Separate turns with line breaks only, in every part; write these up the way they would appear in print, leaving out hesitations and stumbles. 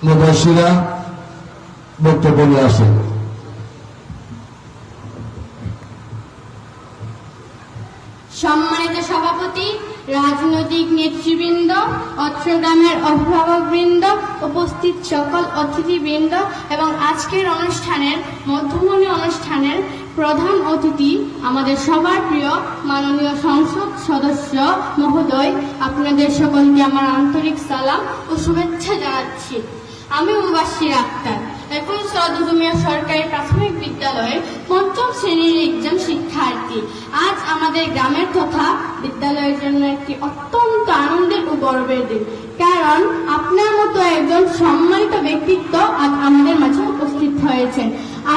মুবাশশিরা বক্তব্য নিয়ে আসেন।
সম্মানিত সভাপতি, রাজনৈতিক নেতৃবৃন্দ, অত্র গ্রামের অভিভাবকবৃন্দ, উপস্থিত সকল অতিথিবৃন্দ এবং আজকের অনুষ্ঠানের মধ্যমণি অনুষ্ঠানের প্রধান অতিথি আমাদের সবার প্রিয় মাননীয় সংসদ সদস্য মহোদয়, আপনাদের সকলকে আমার আন্তরিক সালাম ও শুভেচ্ছা জানাচ্ছি। আমি মুবাশশিরা আক্তার, এখন সদরুমিয়া সরকারি প্রাথমিক বিদ্যালয়ের ৫ম শ্রেণীর একজন শিক্ষার্থী। আজ আমাদের গ্রামের তথা বিদ্যালয়ের জন্য একটি অত্যন্ত আনন্দের ও গর্বের দিন, কারণ আপনার মতো একজন সম্মানিত ব্যক্তিত্ব আজ আমাদের মাঝে উপস্থিত হয়েছেন।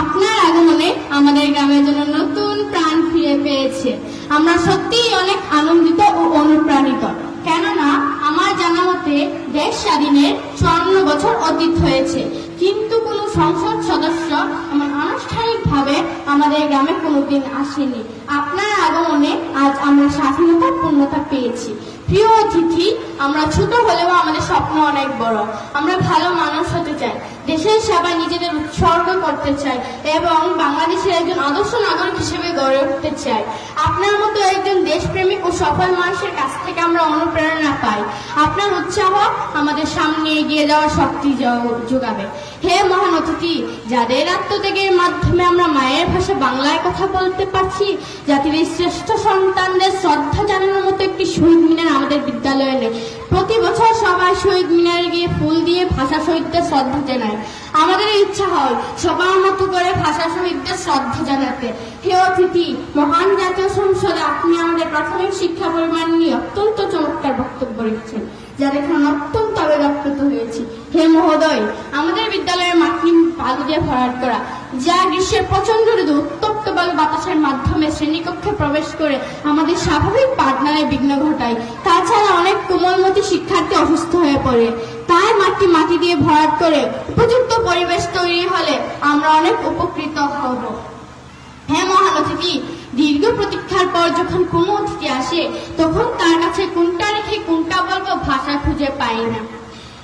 আপনার আগমনে আমাদের গ্রামের জন্য নতুন প্রাণ ফিরে পেয়েছে। আমরা সত্যিই অনেক আনন্দিত ও অনুপ্রাণিত, কেননা আমার জানা মতে দেশ স্বাধীনের ৫৪ বছর অতীত হয়েছে, কিন্তু কোনো সংসদ সদস্য এমন আনুষ্ঠানিকভাবে আমাদের গ্রামে কোনোদিন আসেনি। আপনার আগমনে আজ আমরা স্বাধীনতার পূর্ণতা পেয়েছি। প্রিয় অতিথি, আমরা ছোট হলেও আমাদের স্বপ্ন অনেক বড়। আমরা ভালো মানুষ হতে চাই, দেশের সেবায় নিজেদের উৎসর্গ করতে চাই এবং বাংলাদেশের একজন আদর্শ নাগরিক হিসেবে গড়ে উঠতে চাই। আপনার মতো একজন দেশপ্রেমিক ও সফল মানুষের কাছ থেকে আমরা অনুপ্রেরণা পাই। আপনার উৎসাহ আমাদের সামনে এগিয়ে যাওয়ার শক্তি যোগাবে। হে মহান অতিথি, যাদের আত্মত্যাগের মাধ্যমে আমরা মায়ের ভাষা বাংলায় কথা বলতে পারছি, জাতির এই শ্রেষ্ঠ সন্তানদের শ্রদ্ধা জানানোর মতো একটি শহীদ মিনার আমাদের বিদ্যালয়ে নেই। প্রতি বছর সবাই শহীদ মিনারে গিয়ে ফুল দিয়ে ভাষা শহীদদের শ্রদ্ধা জানায়। আমাদের ইচ্ছা হয় সবার মতো করে ভাষা শহীদদের শ্রদ্ধা জানাতে। হে অতিথি, মহান জাতীয় সংসদে আপনি আমাদের প্রাথমিক শিক্ষা পরিমাণ নিয়ে অত্যন্ত চমৎকার বক্তব্য রেখেছেন, যা দেখে অত্যন্ত আবেগাপ্লুত হয়েছি। হে মহোদয়, আমাদের বিদ্যালয়ের মাটি বালু দিয়ে ভরাট করা, যা গ্রীষ্মের প্রচন্ড ঋতু উত্তপ্ত বালু বাতাসের মাধ্যমে শ্রেণীকক্ষে প্রবেশ করে আমাদের স্বাভাবিক পাঠদানে বিঘ্ন ঘটায়। তাছাড়া অনেক কোমলমতি শিক্ষার্থী অসুস্থ হয়ে পড়ে। তাই মাটি দিয়ে ভরাট করে উপযুক্ত পরিবেশ তৈরি হলে আমরা অনেক উপকৃত হব। হে মহান অতিথি, দীর্ঘ প্রতীক্ষার পর যখন কোনো অতিথি আসে, তখন তার কাছে কোনটা রেখে কোনটা বলবো ভাষা খুঁজে পাই না।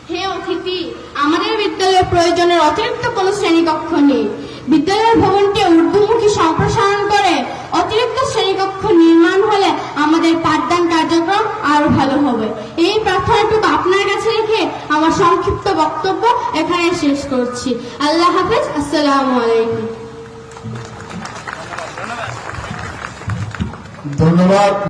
হে অতিথি, আমাদের বিদ্যালয়ের প্রয়োজনের অতিরিক্ত কোনো শ্রেণীকক্ষ নেই। বিদ্যালয়ের ভবনটি ঊর্ধ্বমুখী সম্প্রসারণ করে অতিরিক্ত শ্রেণীকক্ষ নির্মাণ হলে আমাদের পাঠদান কার্যক্রম আরো ভালো হবে। এই প্রার্থনাটুকু আপনার কাছে রেখে আমার সংক্ষিপ্ত বক্তব্য এখানে শেষ করছি। আল্লাহ হাফেজ। আসসালামু আলাইকুম।
ধন্যবাদ।